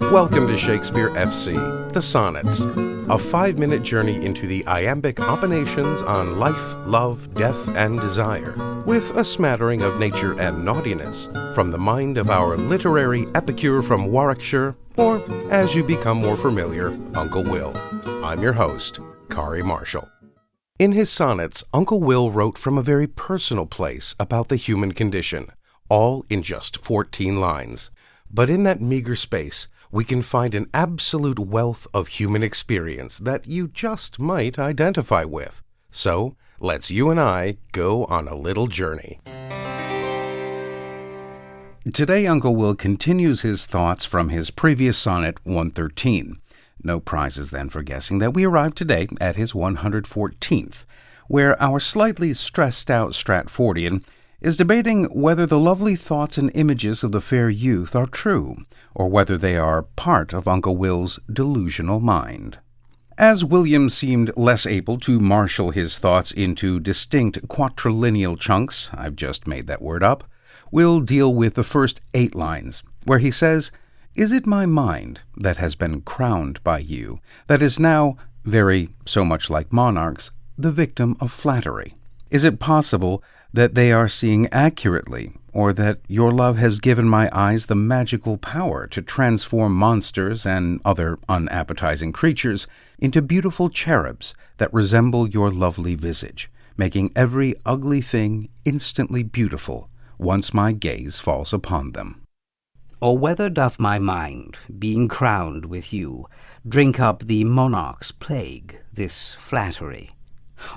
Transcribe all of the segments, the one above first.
Welcome to Shakespeare FC, the Sonnets, a 5-minute journey into the iambic opinations on life, love, death, and desire, with a smattering of nature and naughtiness, from the mind of our literary epicure from Warwickshire, or, as you become more familiar, Uncle Will. I'm your host, Kari Marshall. In his sonnets, Uncle Will wrote from a very personal place about the human condition, all in just 14 lines. But in that meager space, we can find an absolute wealth of human experience that you just might identify with. So, let's you and I go on a little journey. Today, Uncle Will continues his thoughts from his previous sonnet 113. No prizes then for guessing that we arrive today at his 114th, where our slightly stressed-out Stratfordian is debating whether the lovely thoughts and images of the fair youth are true, or whether they are part of Uncle Will's delusional mind. As William seemed less able to marshal his thoughts into distinct quadrilineal chunks, I've just made that word up, we'll deal with the first 8 lines, where he says, "Is it my mind that has been crowned by you, that is now, very so much like monarchs, the victim of flattery? Is it possible that they are seeing accurately, or that your love has given my eyes the magical power to transform monsters and other unappetizing creatures into beautiful cherubs that resemble your lovely visage, making every ugly thing instantly beautiful once my gaze falls upon them? Or whether doth my mind, being crowned with you, drink up the monarch's plague, this flattery?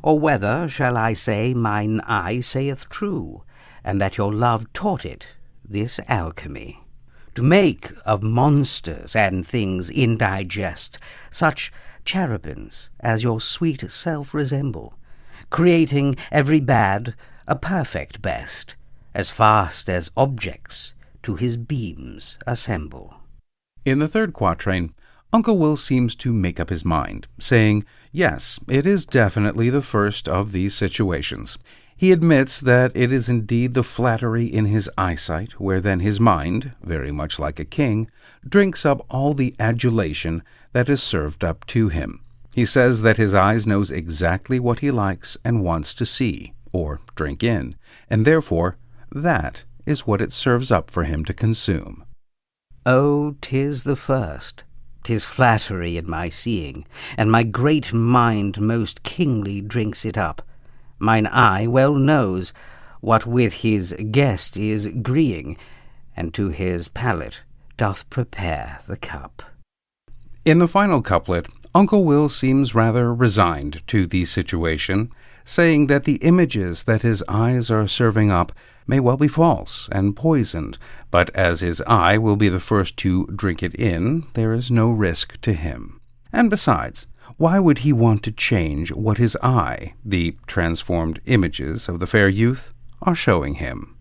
Or whether, shall I say, mine eye saith true, and that your love taught it, this alchemy, to make of monsters and things indigest such cherubins as your sweet self resemble, creating every bad a perfect best, as fast as objects to his beams assemble." In the third quatrain, Uncle Will seems to make up his mind, saying, yes, it is definitely the first of these situations. He admits that it is indeed the flattery in his eyesight, where then his mind, very much like a king, drinks up all the adulation that is served up to him. He says that his eyes knows exactly what he likes and wants to see, or drink in, and therefore that is what it serves up for him to consume. "Oh, 'tis the first. 'Tis flattery in my seeing, and my great mind most kingly drinks it up. Mine eye well knows what with his guest is greeing, and to his palate doth prepare the cup." In the final couplet, Uncle Will seems rather resigned to the situation, saying that the images that his eyes are serving up may well be false and poisoned, but as his eye will be the first to drink it in, there is no risk to him. And besides, why would he want to change what his eye, the transformed images of the fair youth, are showing him?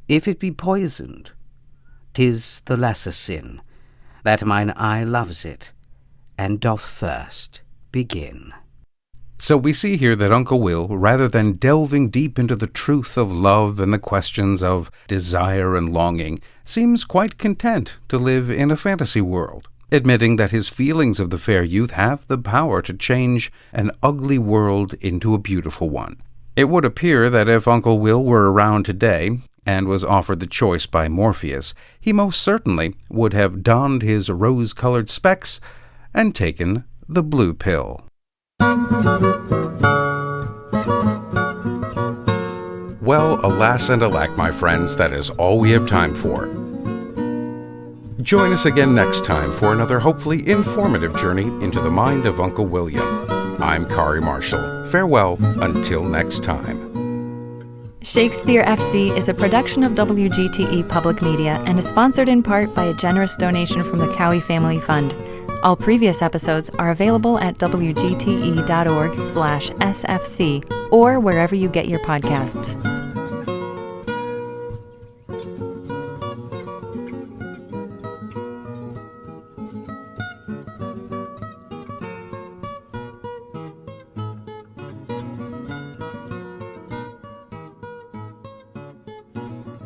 "If it be poisoned, 'tis the lesser sin, that mine eye loves it, and doth first begin." So we see here that Uncle Will, rather than delving deep into the truth of love and the questions of desire and longing, seems quite content to live in a fantasy world, admitting that his feelings of the fair youth have the power to change an ugly world into a beautiful one. It would appear that if Uncle Will were around today and was offered the choice by Morpheus, he most certainly would have donned his rose-colored specs and taken the blue pill. Well, alas and alack, my friends, that is all we have time for. Join us again next time for another hopefully informative journey into the mind of Uncle William. I'm Kari Marshall. Farewell until next time. Shakespeare FC is a production of WGTE Public Media and is sponsored in part by a generous donation from the Cowie Family Fund. All previous episodes are available at wgte.org/sfc or wherever you get your podcasts.